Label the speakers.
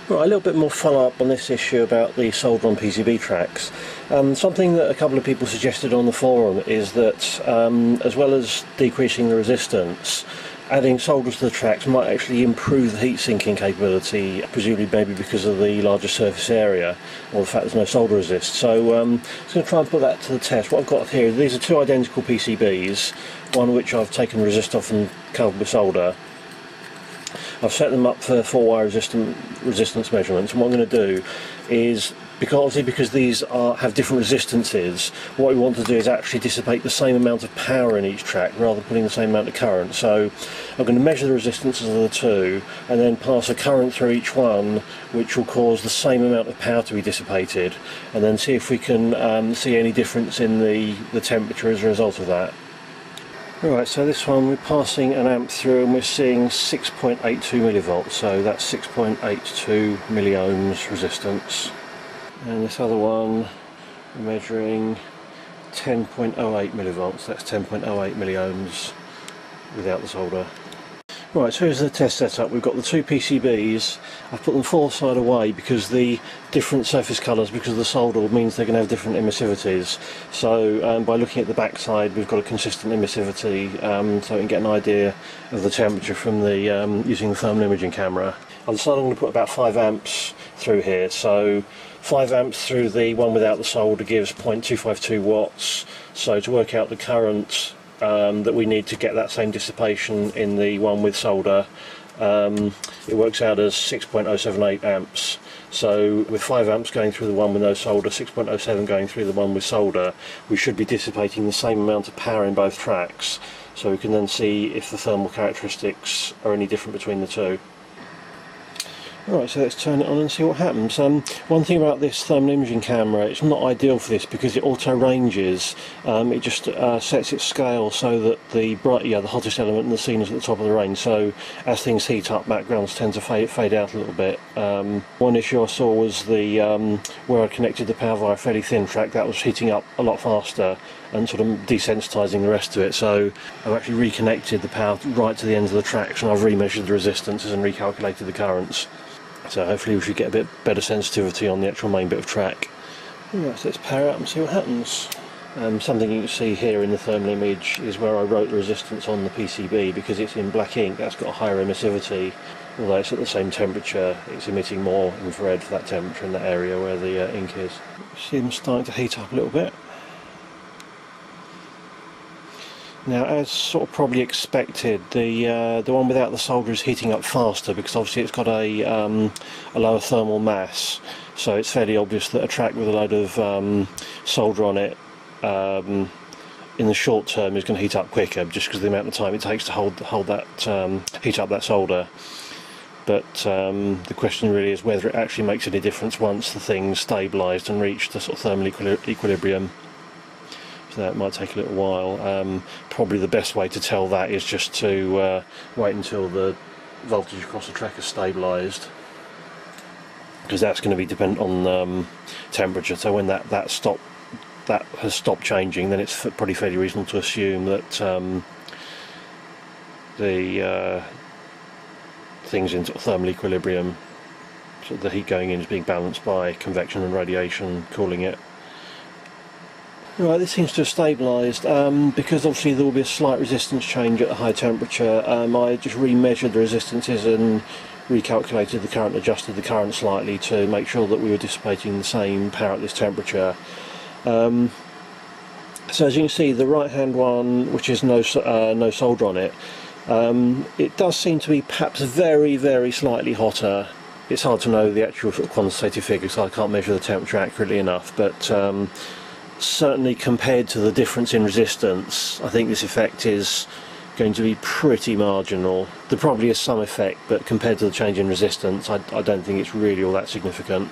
Speaker 1: Right, a little bit more follow-up on this issue about the solder on PCB tracks. Something that a couple of people suggested on the forum is that as well as decreasing the resistance, adding solder to the tracks might actually improve the heat sinking capability, presumably maybe because of the larger surface area or the fact there's no solder resist. So I'm just going to try and put that to the test. What I've got here, these are two identical PCBs, one of which I've taken the resist off and covered with solder. I've set them up for 4-wire resistance measurements, and what I'm going to do is, because these have different resistances, what we want to do is actually dissipate the same amount of power in each track rather than putting the same amount of current. So I'm going to measure the resistances of the two and then pass a current through each one, which will cause the same amount of power to be dissipated, and then see if we can see any difference in the temperature as a result of that. Right, so this one we're passing an amp through and we're seeing 6.82 millivolts, so that's 6.82 milliohms resistance. And this other one we're measuring 10.08 millivolts, that's 10.08 milliohms without the solder. Right, so here's the test setup. We've got the two PCBs. I've put them 4 side away because the different surface colours, because of the solder, means they're going to have different emissivities. So by looking at the back side, we've got a consistent emissivity, so we can get an idea of the temperature from the using the thermal imaging camera. I've decided I'm going to put about 5 amps through here. So 5 amps through the one without the solder gives 0.252 watts. So to work out the current that we need to get that same dissipation in the one with solder, it works out as 6.078 amps. So with 5 amps going through the one with no solder, 6.07 going through the one with solder, we should be dissipating the same amount of power in both tracks, so we can then see if the thermal characteristics are any different between the two. Right, so let's turn it on and see what happens. One thing about this thermal imaging camera, it's not ideal for this because it auto ranges. It just sets its scale so that the hottest element in the scene is at the top of the range. So as things heat up, backgrounds tend to fade out a little bit. One issue I saw was the where I connected the power via a fairly thin track, that was heating up a lot faster and sort of desensitising the rest of it. So I've actually reconnected the power right to the ends of the tracks, and I've remeasured the resistances and recalculated the currents. So hopefully we should get a bit better sensitivity on the actual main bit of track. Right, so let's power up and see what happens. Something you can see here in the thermal image is where I wrote the resistance on the PCB. Because it's in black ink, that's got a higher emissivity. Although it's at the same temperature, it's emitting more infrared for that temperature in that area where the ink is. See them starting to heat up a little bit. Now, as sort of probably expected, the one without the solder is heating up faster because obviously it's got a lower thermal mass, so it's fairly obvious that a track with a load of solder on it in the short term is going to heat up quicker, just because of the amount of time it takes to hold that heat up that solder. But the question really is whether it actually makes any difference once the thing's stabilised and reached the sort of thermal equilibrium. So that might take a little while. Probably the best way to tell that is just to wait until the voltage across the track is stabilised, because that's going to be dependent on temperature. So when that has stopped changing, then it's probably fairly reasonable to assume that the things in sort of thermal equilibrium, so the heat going in is being balanced by convection and radiation cooling it. Right, this seems to have stabilised, because obviously there will be a slight resistance change at a high temperature. I just remeasured the resistances and recalculated the current, adjusted the current slightly to make sure that we were dissipating the same power at this temperature. So as you can see, the right hand one, which is no solder on it, it does seem to be perhaps very, very slightly hotter. It's hard to know the actual sort of quantitative figure, so I can't measure the temperature accurately enough, but certainly compared to the difference in resistance, I think this effect is going to be pretty marginal. There probably is some effect, but compared to the change in resistance, I don't think it's really all that significant.